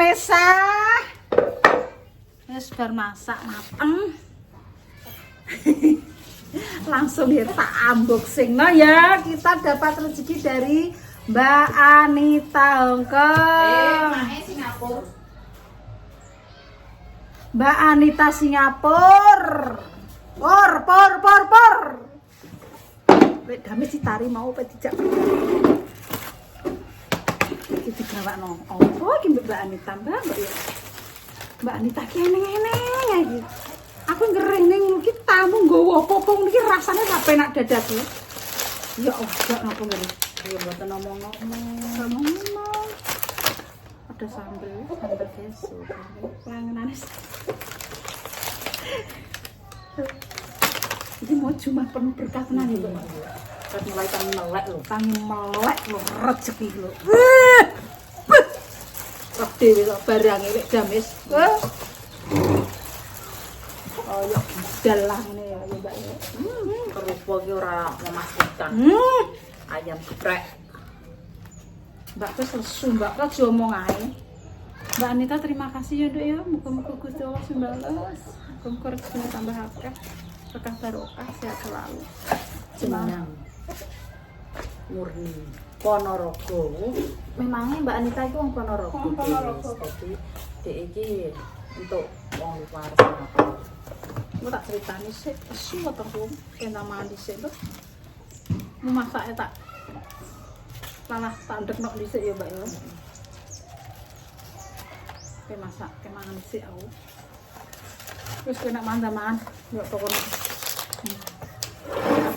Vanessa. Wis bar masak mateng. Langsung ya tak unboxing no ya. Kita dapat rezeki dari Mbak Anita Hongkong. Singapura. Mbak Anita Singapura. Por. Lek dame ditari mau apa dijak. Iki digawakno. Apa iki Mbak Anita, Mbak ya? Mbak Anita ki eneng-eneng iki. Aku ngering ning iki tamu nggawa apa-apa niki rasane tak penak dadak ya. Ya Allah, napa ngene? Ya mboten ngomong-ngomong. Ada sambel kesu. Panganan. Ini mau cuma penuh berkah tenan iki. Terus mulai tangi melek lho. Tangi melek lho rezeki lho. Roh dhewe kok barange lek gamis. Oh ya dalah ngene ya Mbak ya. Kerupuk iki ora memastikan. Ayam geprek. Mbak wis lesu Mbak kok diomong ae. Mbak Anita terima kasih ya Nduk ya. Muga-muga Gusti Allah sembales. Muga-muga rezekine tambah akeh. Berkah barokah sehat selalu. Jeneng murni Ponorogo. Memangnya Mbak Anita itu wong Ponorogo. Wong Ponorogo. Jadi dhek iki untuk wong luar Singapura. Aku tak ceritani sih, lesu atau belum kena mandi sih tuh. Mau masaknya tak malah tandek nok dhisik ya Mbak ya. Kayak masak, kayak mangan dhisik aku. Terus kena mandaman, nggak pokoknya.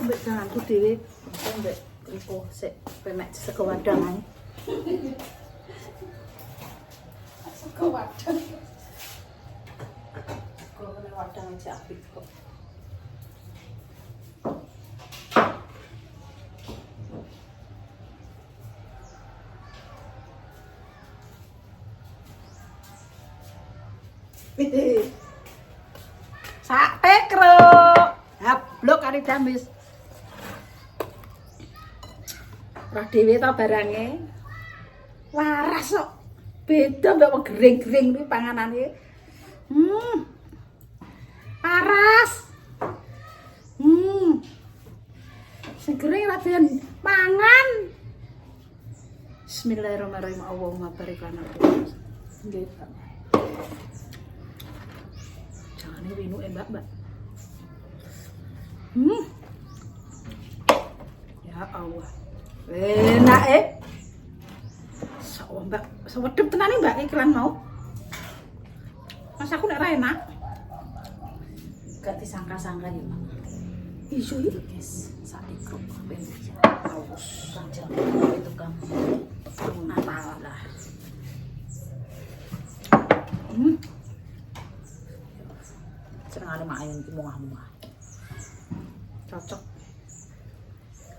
Mbak janganku dhewe, Mbak kerupuk sik pemek sego wadang ae. sego wadang. Sego wadang aja apik kok. Sak pekro. Hablok kari damis. Roh dhewe ta barange. Waras kok. Beda mbak wong gering-gering kuwi panganane. Paras. Sing gering ra doyan mangan. Bismillahirrahmanirrahim. Allahumma barik lana. Nggih, Pak. Jangan winu Mbak. Ya Allah. Enak so Mbak, sewedep tenan Mbak iklan mau. Mas aku nek ra enak. Gak disangka-sangka ya, Mak. Iso iki. Guys, sak ikruk ben aus saja itu kan. Natal lah. Senengane mak ayu iki mungah-mungah. Cocok.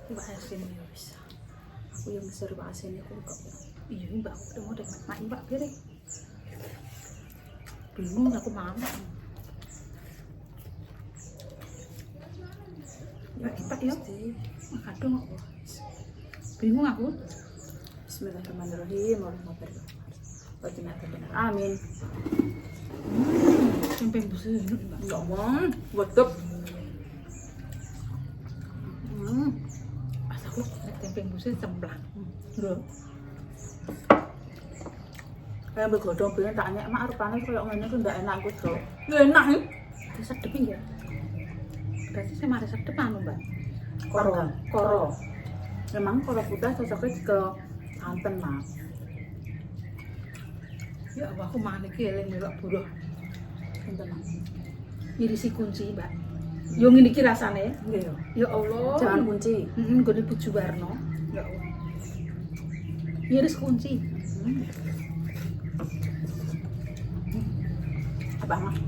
Mbak asin ya wis. Aku yang besar Pak asin iku kok. Iya Mbak, udah mau deh mak Mbak biar deh. Bingung aku mana. Ya kita ya. Makadong aku. Bingung aku. Bismillahirrahmanirrahim. Allahumma barik lana. Benar. Amin. Tempe busuk Mbak. Ngomong, wedep. Pas aku tempe busuk cemplang. Lho. Kayak begodong biyen tak nek mak rupane koyo ngene ku ndak enak ku, Cuk. Ya enak iki. Sedep ya. Berarti saya mari sedep anu Mbak. Koro. Memang koro putih cocoknya ke santen, Mas. Ya Allah, aku mangan iki eling melok buruh. Santen, Mas. Ngirisi kunci, Mbak. Yo ngene iki rasane. Nggih yo. Ya Allah. Jangan kunci. Gone Buju Warno. Ya Allah. Ngiris kunci. Apa, Mas?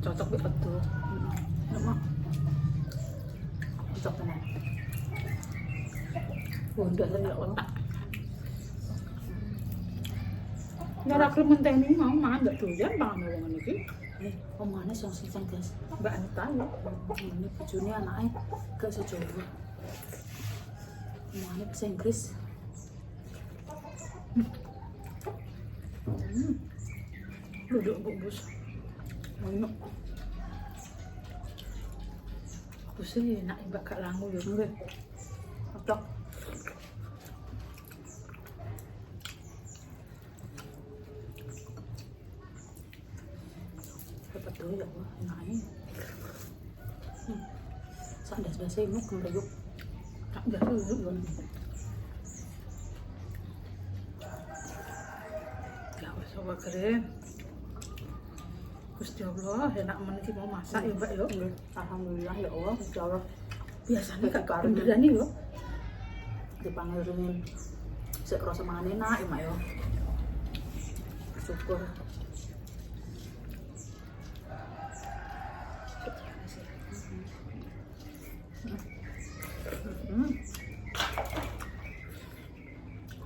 Cocok mbek pedo. Mak. Cocok tenan. Bondak tenan otak. Ora gelem menteni mau mangan ndak doyan pangan wong ngene iki. Omane sing sing guys. Mbak Anita ya. Ini bojone anake gak iso Jawa. Omane bahasa Inggris. Duduk bubus. Enak. Busnya enak mbak gak langu ya. Nggih. Cocok. Dapat dulu ya Allah, enaknya. Sak das-dase nuk kemreyuk. Tak jauh duduk ya. Ya wis coba keren. Gusti Allah, enak men iki mau masak ya mbak yo. Alhamdulillah ya Allah, insyaallah Biasanya gak kependeran yo. dipanggilin sik krasa mangan enak ya mak yo. Syukur.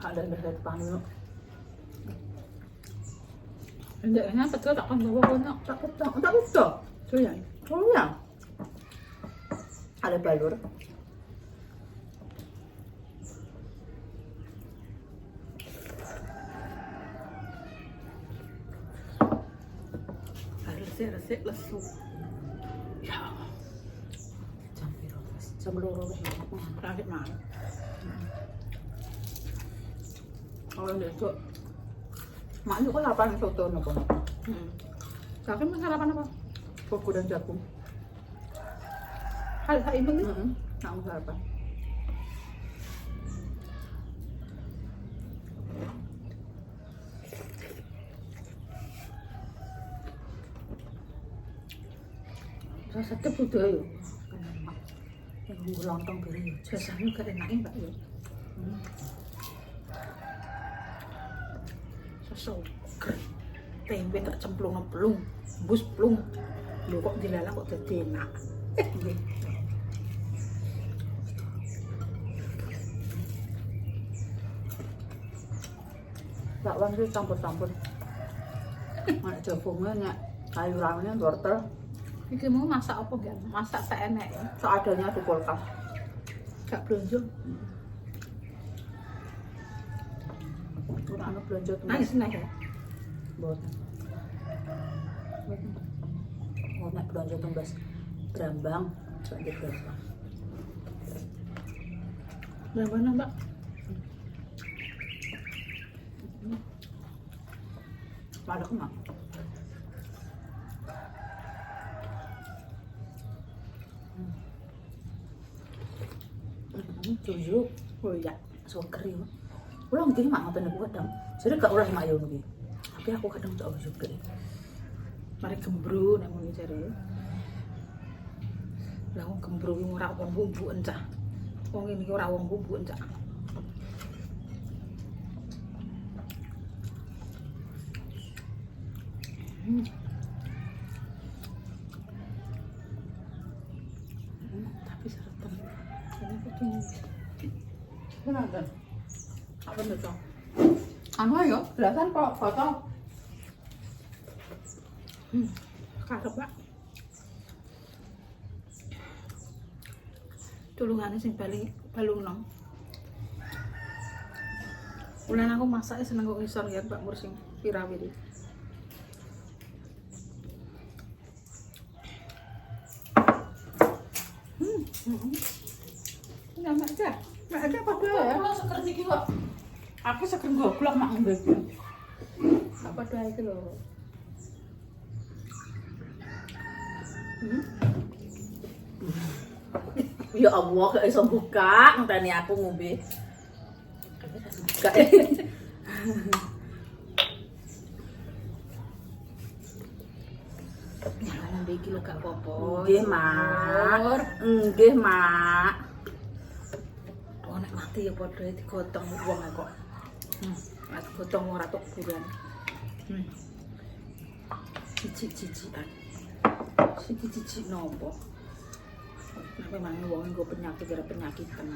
Ada panggil. Ndeknya betul tak kan bawa kono. Tak betul. Doyan. Oh ya. Ada balur. Resik lesu. Ya, Jam piro? Jam 2 wis makan. kaget mah. Kalau besok mak itu kok sarapan soto nopo. Kakek mau sarapan apa? Fugu dan jagung. Hal ini nih. Nak mau sarapan. Rasa kebutuh yo. Yang lontong beri. Biasanya gak enakin mbak yo. Sesuker. Tempe tak cemplung plung, bus plung. Lho kok dilalah kok dadi enak. Nggih. Bakwan itu campur-campur. Mana jagungnya nek sayurannya wortel. Iki mau masak apa enggak? Masak seenek ya. Seadanya di kulkas. Gak belanja. Ora ana belanja Nangis tumbas. nek ya. Mboten. Oh, nek belanja tumbas Brambang, sak berapa? Berapa mbak? Ada kemana? Tujuh, Oh iya. suker ya. Ulang jadi mak ngoten niku kadang. Jadi gak ulah mak yo niki. Tapi aku kadang tak juga. Mari gembru nek ngono jare. Lah wong gembru ki ora wong bumbu encah. Wong iki ora wong bumbu encah. Tapi seretan. Ini kudu Kenapa? apa betul? Anu ayo, belasan kok foto. Karep Pak. Tulungane sing balung nang. Ulan aku masake seneng kok isor ya Mbak Mur sing pirawiri. Nah, mak aja apa ya? Kalau seker iki kok. Aku seker goblok mak ngombe iki. Apa doa itu loh? Ya Allah, gak iso buka, ngenteni aku ngombe. Gak. Ngombe iki lho gak apa-apa. Nggih, Mak. Nggih, Mak. Oh, nek mati ya padha digotong wong kok. Nek gotong ora tok buruan. Cici-cician. Cici-cici nopo? Nek memang wong nggo penyakit gara penyakitan.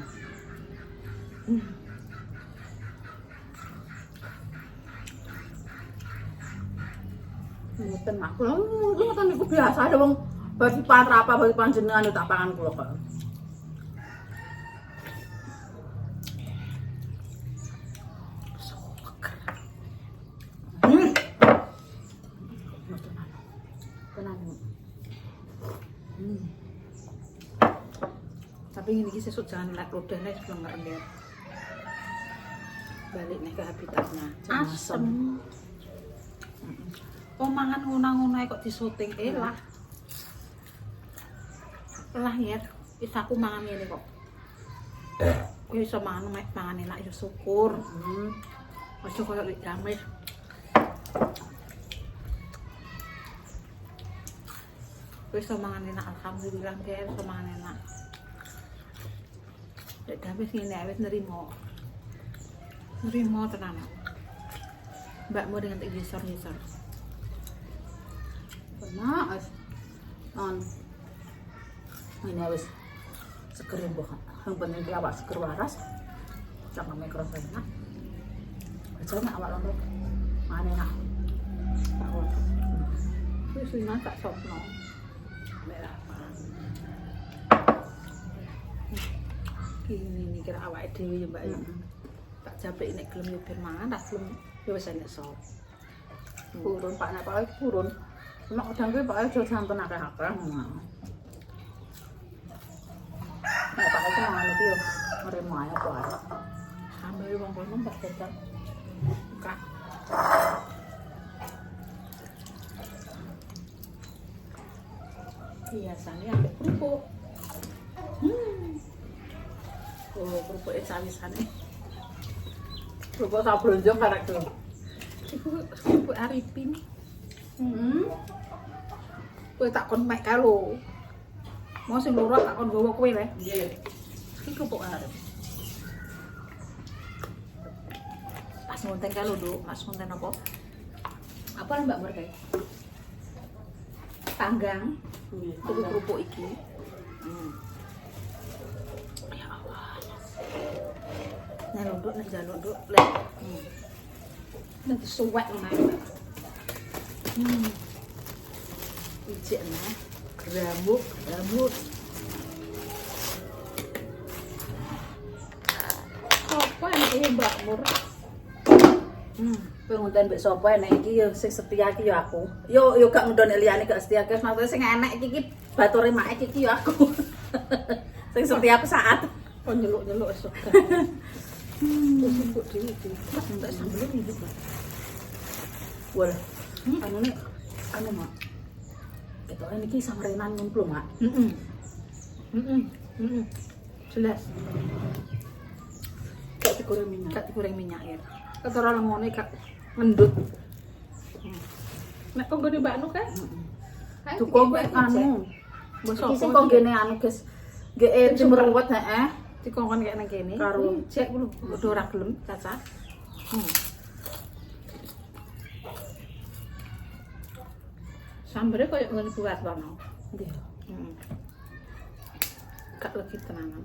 Mboten Mak. Kula ngoten niku biasa ada wong bagi patra apa bagi panjenengan tak pangan kula kok. Tapi ini sesuk jangan naik ludah nih sebelum ngerendel. Balik nih ke habitatnya. Asem. Oh mangan nguna-nguna kok disuting elah. Elah ya, wis aku mangan ngene kok. Kowe iso mangan enak ya syukur. Aja koyo lek gamis. Kowe iso mangan enak alhamdulillah, kowe iso mangan enak. Lek gamis ngene wis nerimo. Nerimo tenan. Mbakmu dengan tak gisor-gisor. Pernah ini wis seger mbok. Yang penting ki awak seger waras. Sama mikrofon. Aja nek awak lembut. Mane enak. Takon. Wis wina tak sopno. Merah. Ini kira awake dhewe ya Mbak ya. Tak japrik nek gelem yo ben mangan, tak gelem yo wis enek sop. Purun Pak nek Pak purun. Nek kadang ki Pak aja sampean akeh-akeh. Nek Pak itu mangan iki yo ngrimo ae kok arep. Sambil wong kono mbak tetep buka. Biasanya ambek kerupuk. Oh, kerupuknya sawisane. Kerupuk tak blonjong karek to. Iku kerupuk Arifin. Kowe tak kon mek karo. Mau sing loro tak kon gowo kowe le. Nggih. Iki kerupuk Arif. Pas ngonten kalo Duk, pas ngonten apa? Apa Mbak Murkai? Panggang. Tuku kerupuk iki. Ya Allah. Nek lodok nek jaluk Duk, lek. Nanti suwek ngono. Ijek nah. Rambut. Apa yang Mbak Mur? Kowe ngonten mbek sapa enek iki yo sing setia iki yo aku. Yo gak ngundone liyane gak setia, guys. Maksudnya sing enek iki bature mak iki yo aku. Sing setia pesaat. Oh nyeluk-nyeluk esuk. Terus ibu dhewe iki. Tak sambel iki, Pak. Wah. Anu mak. Ketoke niki samrenan ngumpul, Mak. Jelas. Gak digoreng minyak. Gak digoreng minyak ya. Ketara ngene gak ngendut. Nek kok nggone Mbak Anu kan? Duko kowe anu. Mbok Iki sing kok ngene anu, guys. Nggih cemruwet heeh. Dikongkon kayak nang kene. Karo cek lho, udah ora gelem caca. Sambere koyo ngene buat wono. nggih. Gak lagi tenanan.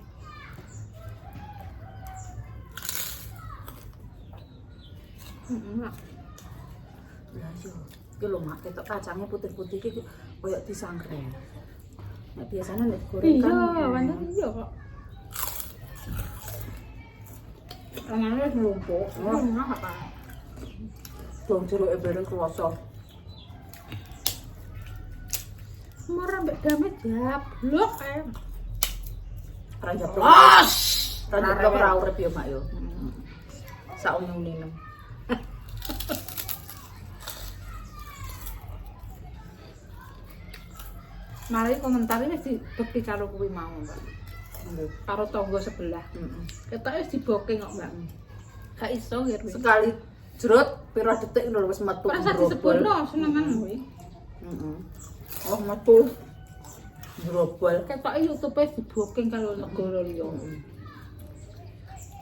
Lah yo. Iki lho Mak, ketok kacangnya putih-putih iki koyo disangkren. Nek biasanya nek goreng kan. Iya, pancen iya kok. Tangannya lumpuh. Enak apa? Dong jeruke bareng kroso. Murah mbek damai jablok ae. Ranjablos. Ranjablok ora urip yo Mak yo. Sak unyu-unyune. Mari komentar ini dibeki karo kuwi mau, Mbak. Nggih. Karo tangga sebelah. Ketoke wis diboke kok, Mbak. Gak iso ya kuwi. Sekali jerut pira detik lho wis metu. Rasa disebutno senengan kuwi. Oh, metu. Grobol. Ketoke YouTube-e diboking karo negara liya.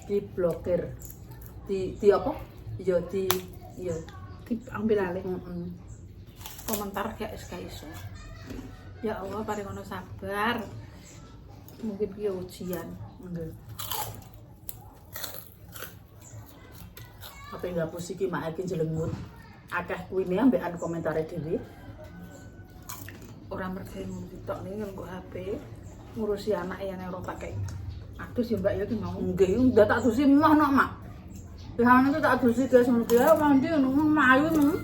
Diblokir. Di apa? Ya Diambil alih. Komentar gak iso. Ya Allah, paringono sabar. Mungkin dia ujian. Nggih. Apa enggak pusing iki mak iki jelengut. Akeh kuwine ambek anu komentare dhewe. Orang mergawe ngono tok nih nggo HP ngurusi anak ya nek ora pakai. Adus ya Mbak ya ki mau. Nggih, udah tak dusi mah nok mak. Biasanya itu tak dusi guys ngono ki ya mandi ngono mayu ngono.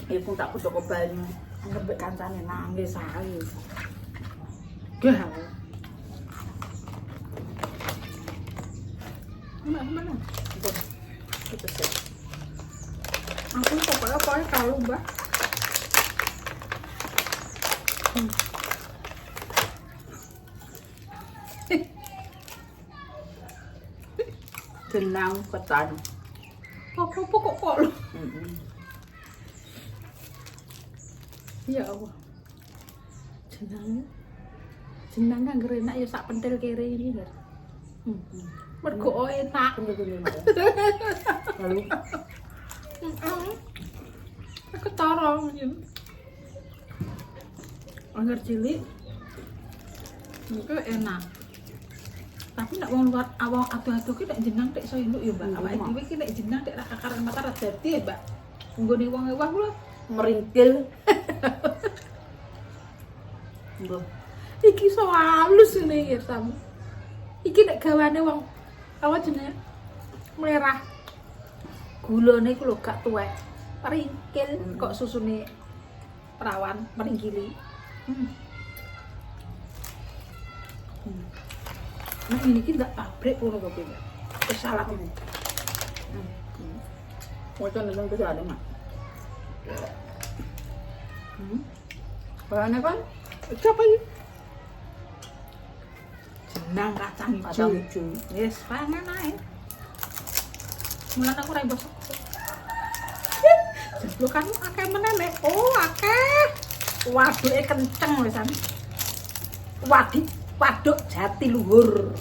Ibu tak kudu banyu. Ngebek kancane nangis ae. Gah. Mana? Itu sih. Aku pokoknya kalau Mbak. Jenang ketan. Pokok kok lu. Ya Allah. Jenang kan enak ya sak pentil kere ini ya. Mergo enak. Lalu Aku tarong ya. Angger cilik. Itu enak. Tapi nek wong luar awang adu-adu ki nek jenang tek iso induk ya, Mbak. Awake dhewe ki nek jenang tek ra kakaran mata ra dadi ya, Mbak. Nggone wong ewah kula meringkil. Mbah. iki iso halus ngene ya sam. Iki nek gawane wong apa jenenge? Merah. Gulane ku lho gak tuwek. Meringkil kok susune perawan meringkili. Nah ini kita pabrik ngono kok piye. Kesalah ini. Wacan nang kene ada mak. Bahannya kan Coba iki. Jenang kacang ijo. Wis pangan ae. Mulan aku ra mbok. Jeblokan akeh meneh nek. Oh, akeh. Waduke kenceng wisan. Waduk jati luhur.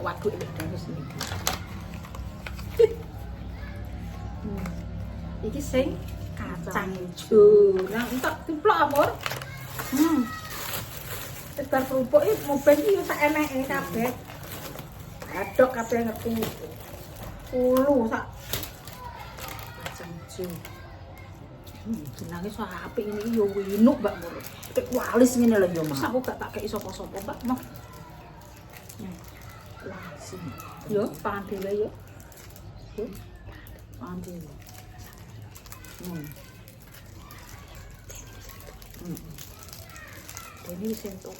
Waduk iki terus niki. Iki sing kacang ijo. Nah, entek diplok amur. Sebar kerupuk iki moben iki sak eneke kabeh. Adok kabeh ngerti. Ulu sak kacang ijo. Jenenge so apik ini yo winuk, Mbak Mur. tek walis ngene lho yo mak. Aku gak tak kei sapa-sapa, Mbak. Mau. Wah, sih. Yo, pangan dhewe yo. Yo. Andi. Ini sentuk.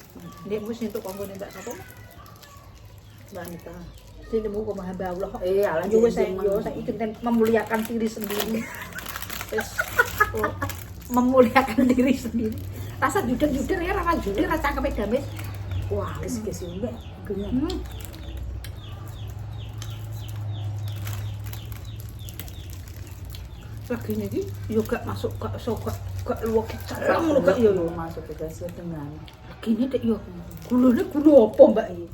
Ndek mu sentuk kanggo ndak sapa? Mbak Anita. Sing nemu kok hamba Allah. Alah Yo wis yo saiki ten memuliakan diri sendiri. Wis memuliakan diri sendiri. Rasa juder-juder ya, rasa juder, rasa cangkeme damis. Wah, wis mbak. Genya. Lagi ini yo gak masuk gak gak luwek kecap ngono gak yo masuk ke dasar dengan. Gini dek yo. Gulane gula apa, Mbak iki?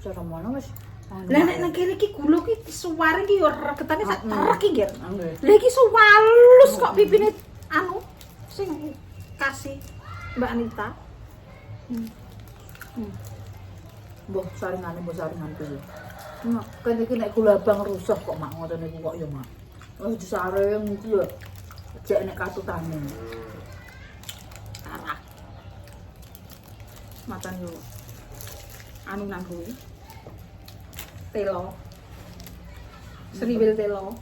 Cara mana wis? Lah nek nang kene iki gula ki suware ki yo regetane sak terek iki, Ger. Nggih. Lah iki suwalus kok pipine anu sing kasih Mbak Anita. Mbah saringane kuwi. Nek kene iki nek gula abang rusak kok mak ngoten niku kok ya mak. Wis disaring iki ya. Jek nek katutane. Arah. Matan yo. Anu nang kuwi. Telo. Seriwil telo.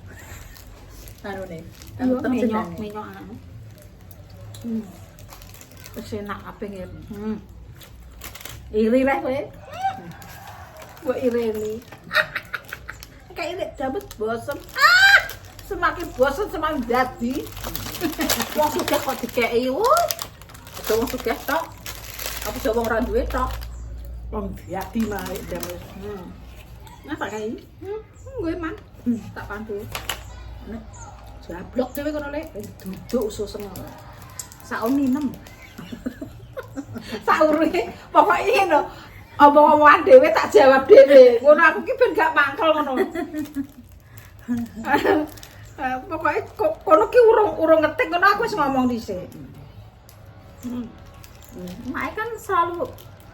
Anu ne. Yo menyok anu. Wis enak ape nggih. Iri lah kowe. Kok ireni. Kayak ini dapat bosen. Semakin bosen semakin dadi. Wong sugih kok dikeki yo. Ada wong sugih tok. Apa sing wong ra duwe tok. Wong dadi mah dames. Nah tak kae. Gue man. Tak pandu. Nek Jablok dhewe kono lek. duduk suseng. Sauni 6. Saurunge pokoke ngono. Omong-omongan dhewe tak jawab dhewe. Ngono aku ki ben gak mangkel ngono. Pokoke kono ki urung ngetik ngono aku wis ngomong dhisik. Mak kan selalu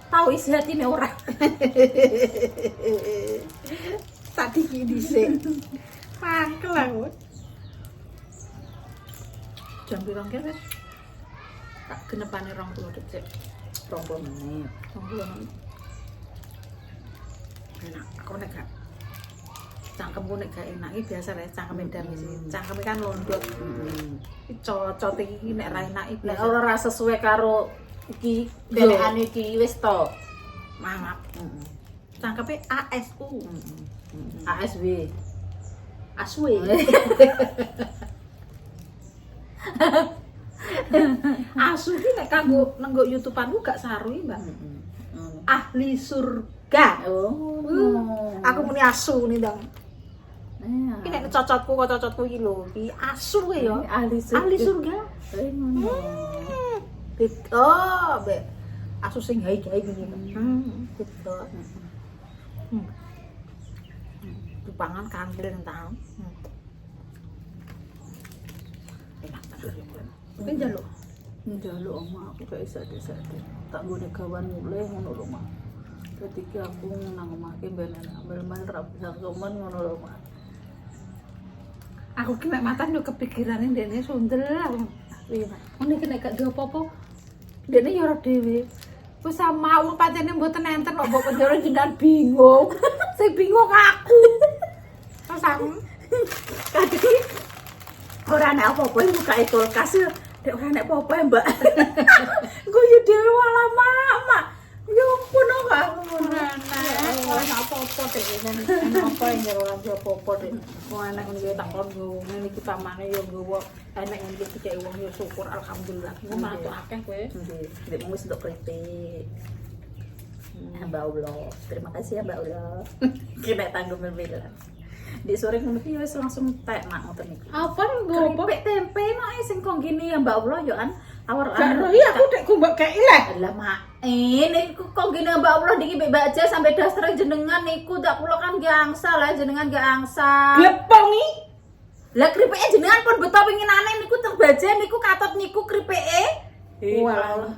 tahu isi hatine ora. Tak diki dhisik. Mangkel aku. Jam pirang ki wis? Tak genepane 20 detik. 20 menit. 20 menit. Enak, aku nek gak cangkemku nek gak enak iki biasa rek cangkeme damis iki. Cangkeme kan londot. Iki cocot iki nek ra enak iki Nek ora sesuai karo iki delekane iki wis to. mangap. Cangkepe ASU. ASW. Aswe. Asu ki nek kanggo nenggo YouTubeanku gak saru iki, Mbak. Ahli surga. Aku muni asu nih, Dong. Iki nek cocotku kok cocotku iki lho, iki asu kuwi ya. Ahli surga. Ahli surga. Oh, Mbak. Asu sing hai-hai ngene. Betul. Dipangan kandel ta. Enak tenan. Mungkin jaluk. Njaluk omah aku gak isade-sade. Tak nggone gawan mulai ngono lho, Mak. Dadi ki aku nang omahke ben ambil-ambil ra bisa somen ngono lho, Mak. Aku ki nek matan yo kepikirane ndekne sundel aku. Iya, Pak. Ngene ki nek gak duwe apa-apa. Ndekne yo ora dhewe. Wis sama wong pancene mboten enten kok mbok penjara jenengan bingung. Sing bingung aku. Terus aku kadang ora nek apa-apa buka kulkas yo. Dek ora nek apa-apa, Mbak. Guyu dhewe walah, Mak. Ya ampun kok aku ngono. Ora apa-apa dek apa yang ora apa-apa dek. Wong anak ngene tak kon ngene iki pamane yo nggowo enek ngene iki dikek wong yo syukur alhamdulillah. Ku matur akeh kowe. Nggih, ndek wis untuk keripik. Mbak Allah, terima kasih ya Mbak Allah. Kena tanggung berbeda. Di sore ngono ki wis langsung tek nak ngoten niku. Apa nggo Keripik tempe mak sing kok gini ya Mbak Allah yo an awar gak roh aku dek kumbak kei leh. lah mak niku kok gini Mbak Allah niki mbek baca sampai dasar jenengan niku tak kula kan gangsa lah jenengan gangsa. Glepongi. Lah keripike jenengan pun beto penginane niku terbaca niku katut niku keripike. Walah.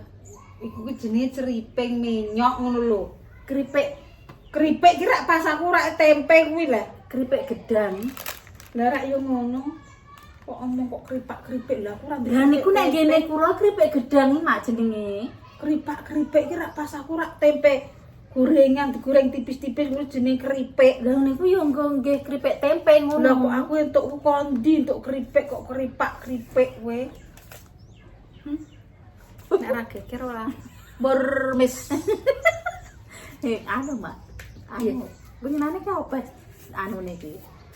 Iku ki jenenge ceriping menyok ngono lho. Keripik Kira pas aku rak tempe kuwi lah. keripik gedang. Lah rak yo ngono. Kok omong kok kripak-kripik lah aku ora. Lah niku nek ngene kula keripik gedang iki mak jenenge. Kripak-kripik ki rak pas aku rak tempe gorengan digoreng tipis-tipis kuwi jenenge keripik. Lah niku yo nggih keripik tempe ngono. Lah kok aku entuk kondi entuk keripik kok kripak-kripik kowe. Nek ra geger ora. Mbur mis. Anu mak. Anu. Penginane ki apa? Anu niki.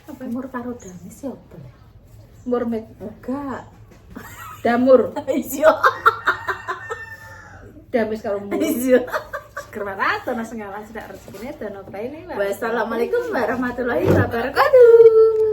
Apa mur karo damis ya apa? Mbur mis. Enggak. Damur. Iya. Damis karo mur. Iya. Kerwarato nang sengalan sedak rezekine dono bae. Wassalamualaikum warahmatullahi wabarakatuh.